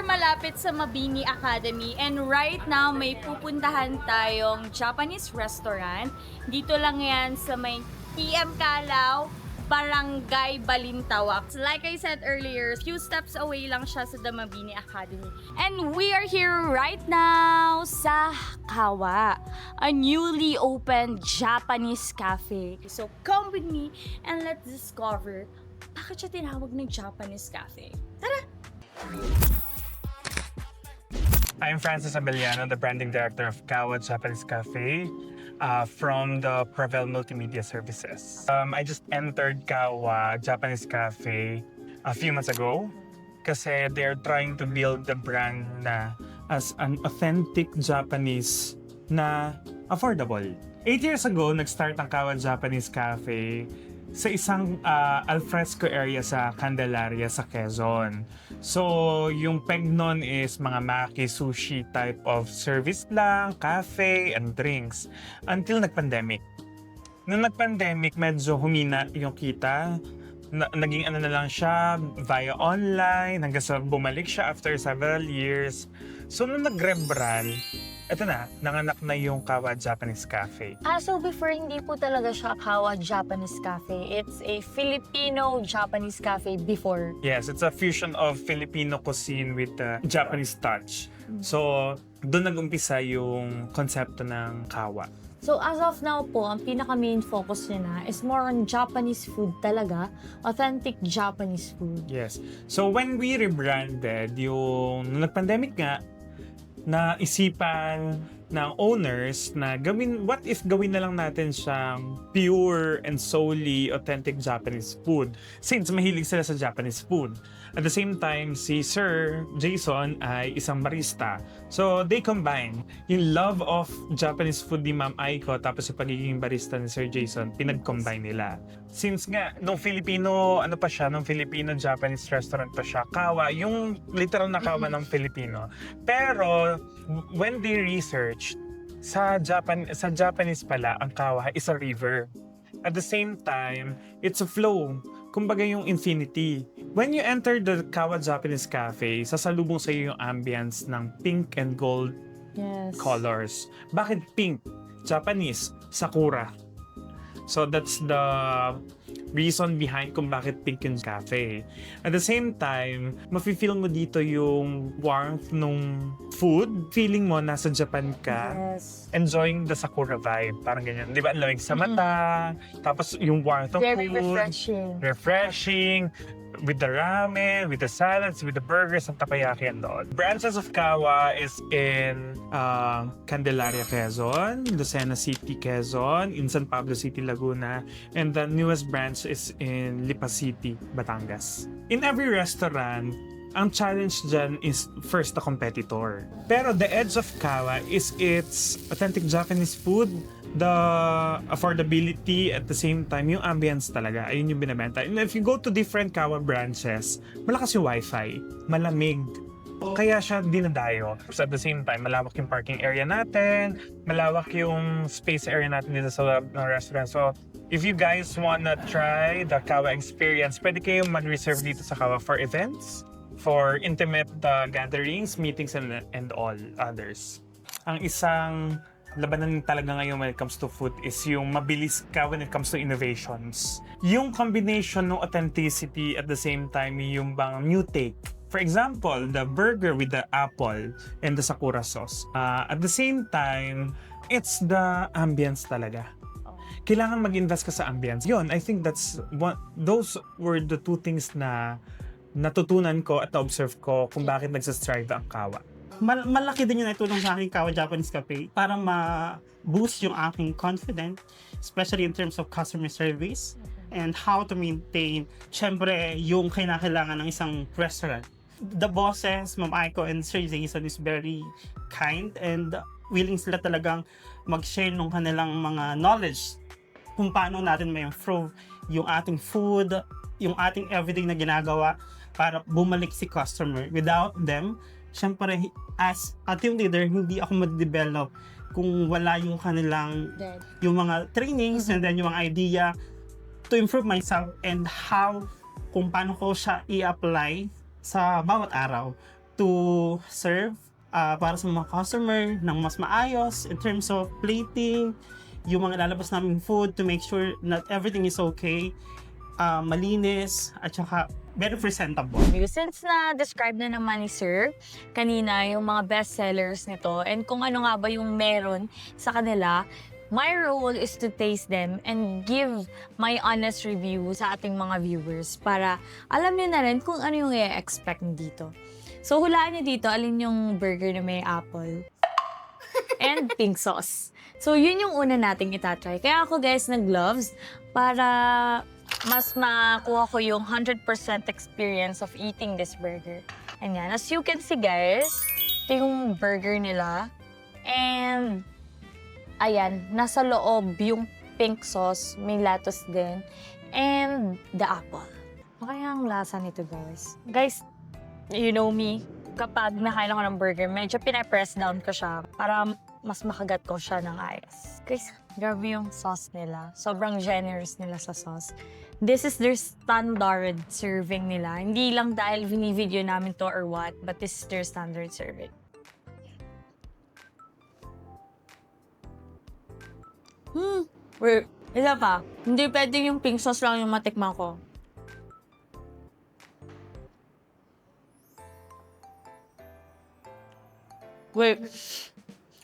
malapit sa Mabini Academy and right now may pupuntahan tayong Japanese restaurant. Dito lang yan sa may PM Calao, Barangay Balintawak. Like I said earlier, few steps away lang siya sa the Mabini Academy. And we are here right now sa Kawa, a newly opened Japanese cafe. So come with me and let's discover bakit siya tinawag ng Japanese cafe. Tara! I'm Francis Abellano, the branding director of Kawa Japanese Cafe from the Pravel Multimedia Services. I just entered Kawa Japanese Cafe a few months ago kasi they're trying to build the brand na as an authentic Japanese na affordable. 8 years ago, nag-start ang Kawa Japanese Cafe sa isang alfresco area sa Candelaria sa Quezon. So, yung peg nun is mga maki, sushi type of service lang, cafe, and drinks. Until nag-pandemic. Nung nag-pandemic, medyo humina yung kita. Naging ano na lang siya, via online, hanggang sa bumalik siya after several years. So, nung nag-rebrand, eto na, nanganak na yung Kawa Japanese Cafe. So before, hindi po talaga siya Kawa Japanese Cafe. It's a Filipino-Japanese cafe before. Yes, it's a fusion of Filipino cuisine with Japanese touch. So, doon nag-umpisa yung konsepto ng Kawa. So as of now po, ang pinaka-main focus niya na is more on Japanese food talaga. Authentic Japanese food. Yes. So, when we rebranded, yung nung nag-pandemic nga, na isipan ng owners na what if gawin na lang natin siyang pure and solely authentic Japanese food since mahilig sila sa Japanese food. At the same time, si Sir Jason ay isang barista. So, they combine yung love of Japanese food ni Ma'am Aiko tapos yung pagiging barista ni Sir Jason, pinag-combine nila. Since nga, nung Filipino Japanese restaurant pa siya, Kawa, yung literal na Kawa ng Filipino. Pero, when they researched, sa Japanese pala, ang Kawa is a river. At the same time, it's a flow. Kumbaga yung infinity. When you enter the Kawa Japanese Cafe, sasalubong sa iyo yung ambience ng pink and gold colors. Bakit pink? Japanese, sakura. So that's the reason behind kung bakit pink yung cafe. At the same time, mafe-feel mo dito yung warmth nung food. Feeling mo nasa Japan ka. Yes. Enjoying the sakura vibe. Parang ganyan. Di ba? Ang lamig sa mata. Tapos yung warmth ng Very food. refreshing. Refreshing. With the ramen, with the salads, with the burgers, and takoyaki and all. Branches of Kawa is in Candelaria, Quezon, Lucena City, Quezon, in San Pablo City, Laguna, and the newest branch is in Lipa City, Batangas. In every restaurant, ang challenge dyan is first the competitor. Pero the edge of Kawa is its authentic Japanese food, the affordability, at the same time, yung ambience talaga, ayun yung binabenta. And if you go to different Kawa branches, malakas yung wifi, malamig, kaya siya dinadayo. So at the same time, malawak yung parking area natin, malawak yung space area natin dito sa loob ng restaurant. So, if you guys wanna try the Kawa experience, pwede kayong mag-reserve dito sa Kawa for events, for intimate gatherings, meetings, and all others. Ang isang labanan talaga ngayon when it comes to food is yung mabilis ka when it comes to innovations. Yung combination ng authenticity at the same time yung bang new take. For example, the burger with the apple and the sakura sauce. At the same time, it's the ambience talaga. Kailangan mag-invest ka sa ambience. Yun, I think those were the two things na natutunan ko at na-observe ko kung bakit nagsastrive ang Kawa. Malaki din yung naitulong sa aking Kawa Japanese Cafe para ma-boost yung aking confidence, especially in terms of customer service and how to maintain, syempre, yung kinakailangan ng isang restaurant. The bosses, Ma'am Aiko and Sir Jason is very kind and willing sila talagang mag-share ng kanilang mga knowledge kung paano natin may improve yung ating food, yung ating everyday na ginagawa para bumalik si customer. Without them, syempre, as a team leader, hindi ako ma-develop kung wala yung kanilang, yung mga trainings and then yung mga idea to improve myself and how, kung paano ko siya i-apply sa bawat araw to serve para sa mga customer ng mas maayos in terms of plating, yung mga lalabas naming food to make sure that everything is okay, malinis, at saka very presentable. Since na-describe na naman ni Sir kanina yung mga best sellers nito and kung ano nga ba yung meron sa kanila, my role is to taste them and give my honest review sa ating mga viewers para alam niyo na rin kung ano yung i-expect dito. So, hulaan niyo dito alin yung burger na may apple and pink sauce. So, yun yung una nating itatry. Kaya ako guys, nag-gloves para mas makuha ko yung 100% experience of eating this burger. And yan, as you can see guys, ito yung burger nila. And, ayan, nasa loob yung pink sauce, may lettuce din, and the apple. Kaya ang lasa nito guys. Guys, you know me, kapag nakain ako ng burger, medyo pinapress down ko siya para mas makagat ko siya ng ayos. Guys, grabe yung sauce nila. Sobrang generous nila sa sauce. This is their standard serving nila. Hindi lang dahil vini-video namin to or what, but this is their standard serving. Wait, isa pa. Hindi pwedeng yung pink sauce lang yung matikman ko. Wait,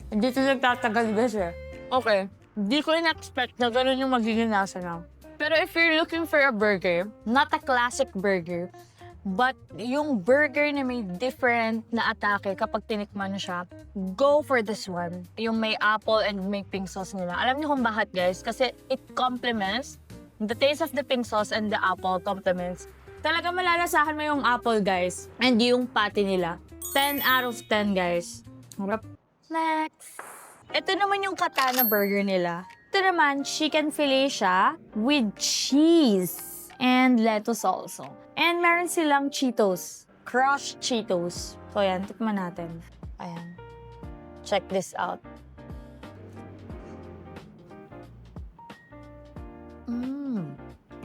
hindi ito nagtatagal guys eh. Okay, hindi ko in-expect na gano'n yung magiging lasa na. Pero if you're looking for a burger, not a classic burger, but yung burger na may different na atake kapag tinikman mo siya, go for this one. Yung may apple and may pink sauce nila. Alam niyo kung bakit guys? Kasi it complements, the taste of the pink sauce and the apple complements. Talaga malalasahan mo yung apple guys, and yung patty nila. 10 out of 10 guys. Harap. Next. Ito naman yung katana burger nila. Ito naman, chicken fillet siya with cheese and lettuce also. And meron silang Cheetos. Crushed Cheetos. So, ayan. Tikman natin. Ayan. Check this out.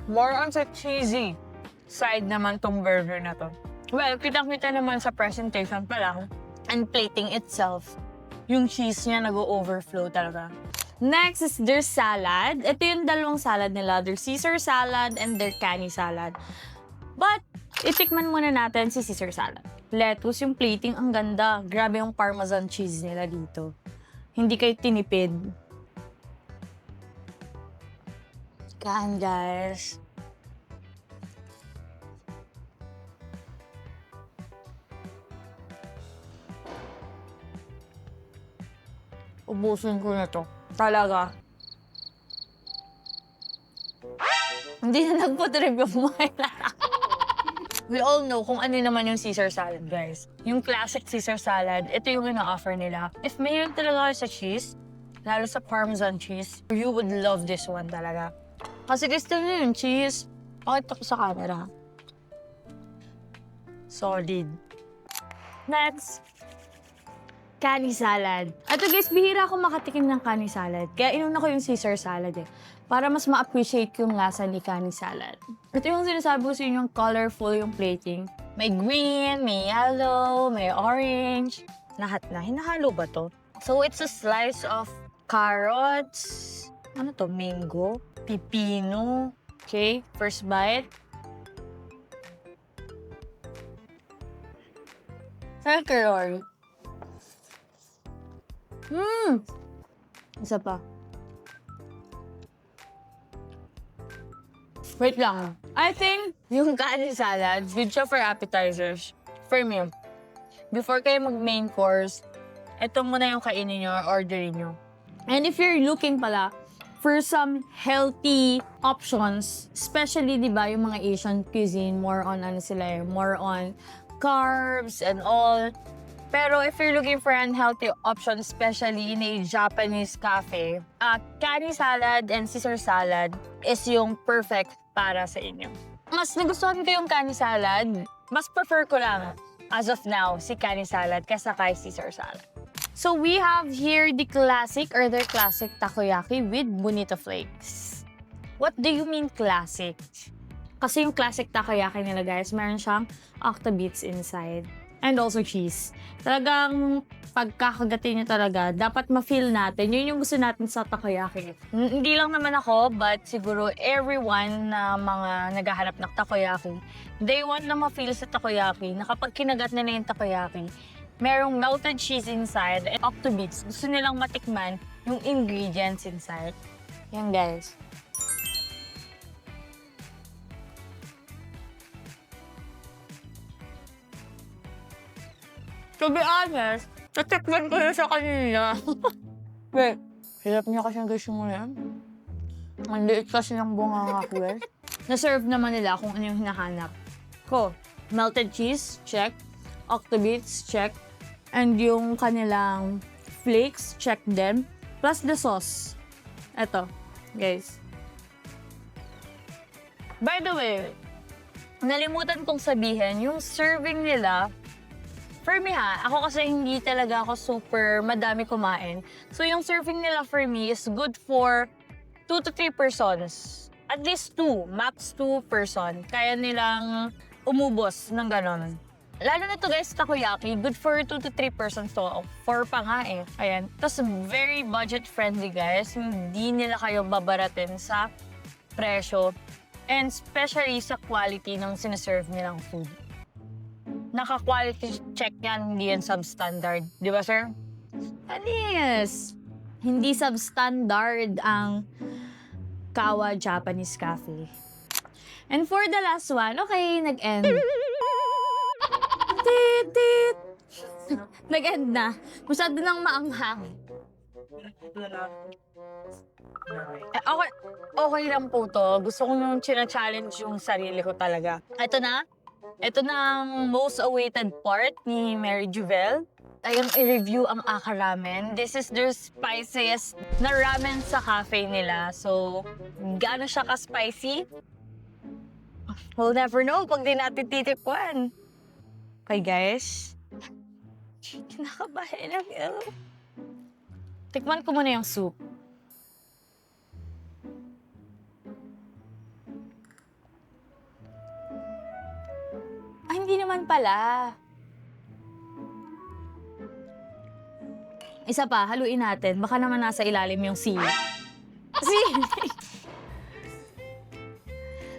More on sa cheesy side naman tong burger na to. Well, kitang-kita naman sa presentation pa lang and plating itself. Yung cheese niya nag-overflow talaga. Next is their salad. Ito yung dalawang salad nila. Their Caesar salad and their Canny salad. But, itikman muna natin si Caesar salad. Lettuce, yung plating, ang ganda. Grabe yung parmesan cheese nila dito. Hindi kayo tinipid. Kaan, guys. Ubusin ko na to. Talaga. Hindi na nagpo-trip yung mga We all know kung ano naman yung Caesar salad, guys. Yung classic Caesar salad, ito yung ina-offer nila. If mayroon talaga sa cheese, lalo sa Parmesan cheese, you would love this one talaga. Kasi gusto nyo yung cheese. Pakita ko sa camera. Solid. Next. Canny salad. Ito guys, bihira ako makatikim ng canny salad. Kaya inuna ko yung Caesar salad eh. Para mas ma-appreciate yung lasa ni canny salad. Ito yung sinasabi ko sa inyo, yung colorful yung plating. May green, may yellow, may orange. Lahat na. Hinahalo ba to? So it's a slice of carrots. Ano to? Mango. Pipino. Okay, first bite. Second. Isa pa. Wait lang. I think yung canny salad, good siya for appetizers. For me, before kayo mag-main course, ito muna yung kainin nyo or orderin nyo. And if you're looking pala for some healthy options, especially, di ba, yung mga Asian cuisine, more on ano sila, more on carbs and all. Pero if you're looking for an healthy option, especially in a Japanese cafe, canny salad and Caesar salad is yung perfect para sa inyo. Mas nagustuhan ko yung canny salad. Mas prefer ko lang, as of now, si canny salad kaysa kay Caesar salad. So we have here the classic or their classic takoyaki with bonito flakes. What do you mean classic? Kasi yung classic takoyaki nila guys, meron siyang octobits inside. and also cheese. Talagang pagkakagatin nyo talaga, dapat ma-feel natin. Yun yung gusto natin sa takoyaki. Hindi lang naman ako, but siguro everyone na mga naghahanap ng takoyaki, they want na ma-feel sa takoyaki na kapag kinagat nila yung takoyaki, merong melted cheese inside and octobits. Gusto nilang matikman yung ingredients inside. Yan guys. To be honest, natikman ko yun sa kanina. Wait, hirap niya kasi ang gusto mo yan. Ang liit kasi ng bunga ko eh. Na-serve naman nila kung ano yung hinahanap ko. Melted cheese, check. Octobits, check. And yung kanilang flakes, check them. Plus the sauce. Eto, guys. By the way, nalimutan kong sabihin, yung serving nila, for me ako kasi hindi talaga ako super madami kumain. So yung serving nila for me is good for 2 to 3 persons. At least 2, max 2 person. Kaya nilang umubos ng ganon. Lalo na to guys, takoyaki, good for 2 to 3 persons to. 4 pa nga eh. Ayan. Tapos very budget friendly guys. Hindi nila kayo babaratin sa presyo. And especially sa quality ng sinaserve nilang food. Naka-quality check yan, hindi yan substandard. Di ba, sir? Yes. Hindi substandard ang Kawa Japanese Cafe. And for the last one, okay, nag-end. Tit. Nag-end na. Masyado nang maanghang. Okay lang po to. Gusto ko nung china-challenge yung sarili ko talaga. Ito na. Ito na ang most awaited part ni Mary Juvel. Ayun, i-review ang Aka Ramen. This is their spiciest na ramen sa cafe nila. So, gaano siya ka-spicy? We'll never know pag di natin titikwan. Okay, guys. Kinakabahan ako. Tikman ko muna yung soup. Ay, hindi naman pala. Isa pa, haluin natin. Baka naman nasa ilalim yung sili.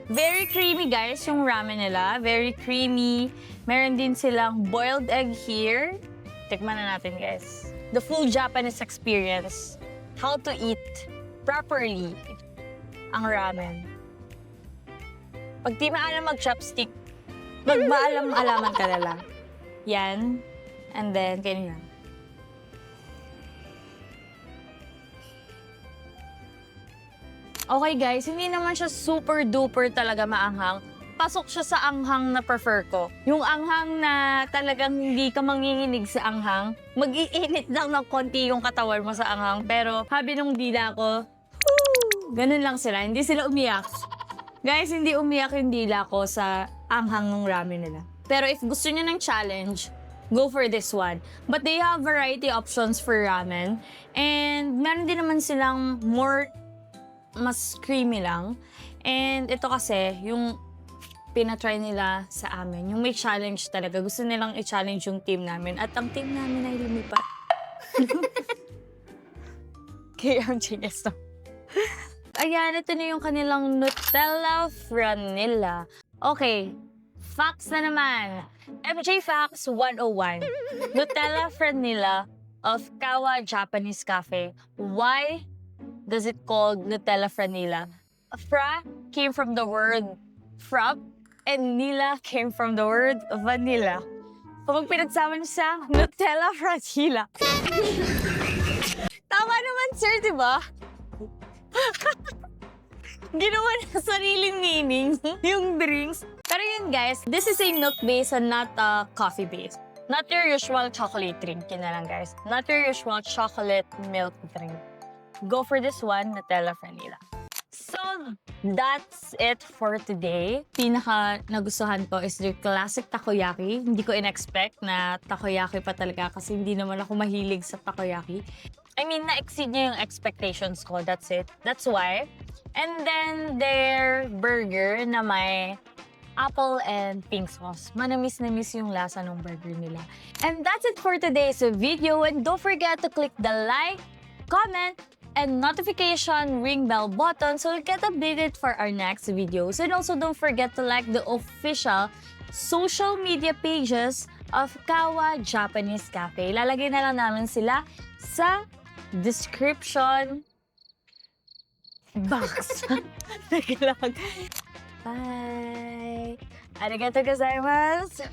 Very creamy, guys, yung ramen nila. Very creamy. Meron din silang boiled egg here. Tikman na natin, guys. The full Japanese experience. How to eat properly ang ramen. Pag di maalam mag-chopstick, magmaalam-alaman ka na lang. Yan. And then, ganyan. Okay guys, hindi naman siya super duper talaga maanghang. Pasok siya sa anghang na prefer ko. Yung anghang na talagang hindi ka manginginig sa anghang. Mag-iinit lang ng konti yung katawan mo sa anghang. Pero habi nung dila ko, ganun lang sila. Hindi sila umiyak. Guys, hindi umiyak yung dila ko sa anghang ng ramen nila. Pero if gusto niyo ng challenge, go for this one. But they have variety options for ramen. And meron din naman silang mas creamy lang. And ito kasi, yung pinatry nila sa amin, yung may challenge talaga. Gusto nilang i-challenge yung team namin. At ang team namin ay lumipat. KMJS to. Ayan, ito na yung kanilang Nutella Franilla. Okay, facts na naman. MJ Facts 101. Nutella Franilla of Kawa Japanese Cafe. Why does it called Nutella Franilla? Fra came from the word frap, and nila came from the word vanilla. Kapag pinagsama niyo sa Nutella Franilla. Tama naman, sir, di ba? Ginawa na sariling meaning yung drinks. Pero yun, guys, this is a milk base and not a coffee base. Not your usual chocolate drink. Yun na lang, guys. Not your usual chocolate milk drink. Go for this one, Nutella Vanilla. So, that's it for today. Pinaka nagustuhan ko is the classic takoyaki. Hindi ko in-expect na takoyaki pa talaga kasi hindi naman ako mahilig sa takoyaki. I mean, na-exceed niya yung expectations ko. That's it. That's why. And then, their burger na may apple and pink sauce. Manamis na miss yung lasa ng burger nila. And that's it for today's video. And don't forget to click the like, comment, and notification ring bell button so you'll get updated for our next videos. And also don't forget to like the official social media pages of Kawa Japanese Cafe. Lalagay na lang namin sila sa description box. Bye! Arigatou gozaimasu!